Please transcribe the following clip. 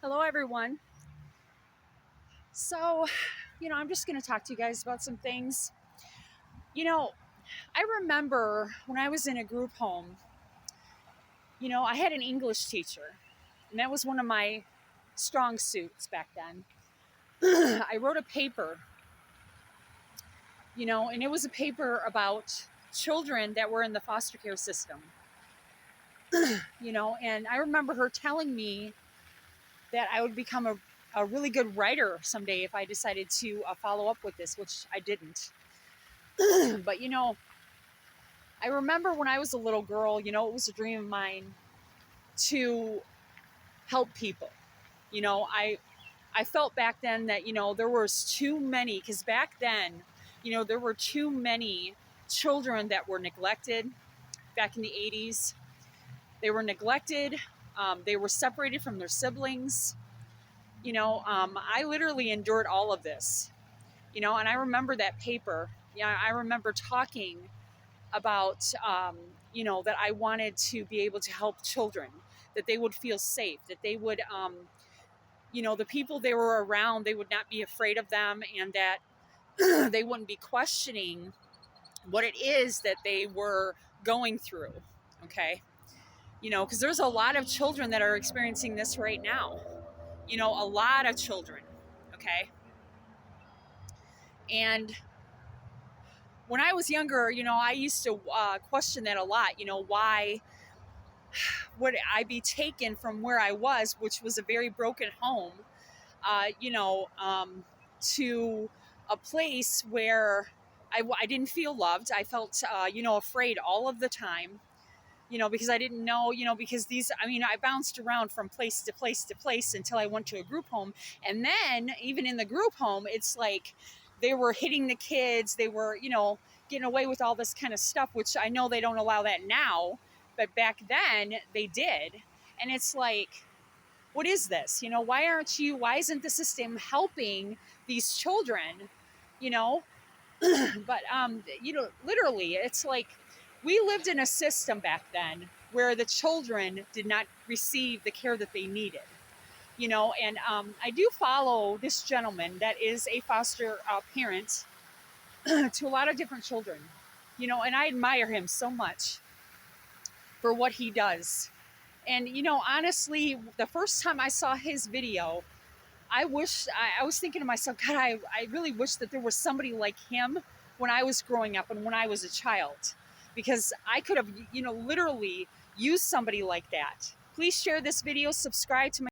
Hello, everyone. So, I'm just going to talk to you guys about some things. You know, I remember when I was in a group home, I had an English teacher, and that was one of my strong suits back then. I wrote a paper, and it was a paper about children that were in the foster care system, and I remember her telling me that I would become a really good writer someday if I decided to follow up with this, which I didn't. But I remember when I was a little girl, it was a dream of mine to help people. I felt back then that, there was too many, because back then, there were too many children that were neglected back in the 80s. They were neglected. They were separated from their siblings. I literally endured all of this, and I remember that paper. Yeah, I remember talking about that I wanted to be able to help children, that they would feel safe, that they would the people they were around, they would not be afraid of them, and that they wouldn't be questioning what it is that they were going through. Okay. Because there's a lot of children that are experiencing this right now, a lot of children. Okay. And when I was younger, I used to question that a lot. Why would I be taken from where I was, which was a very broken home, to a place where I didn't feel loved. I felt, afraid all of the time, because I didn't know, because I bounced around from place to place to place until I went to a group home. And then even in the group home, it's like they were hitting the kids. They were, getting away with all this kind of stuff, which I know they don't allow that now. But back then they did. And it's like, what is this? Why isn't the system helping these children? You know, but literally, it's like we lived in a system back then where the children did not receive the care that they needed. And I do follow this gentleman that is a foster parent to a lot of different children. And I admire him so much for what he does. And honestly, the first time I saw his video, I was thinking to myself, God, I really wish that there was somebody like him when I was growing up and when I was a child, because I could have, literally used somebody like that. Please share this video, subscribe to my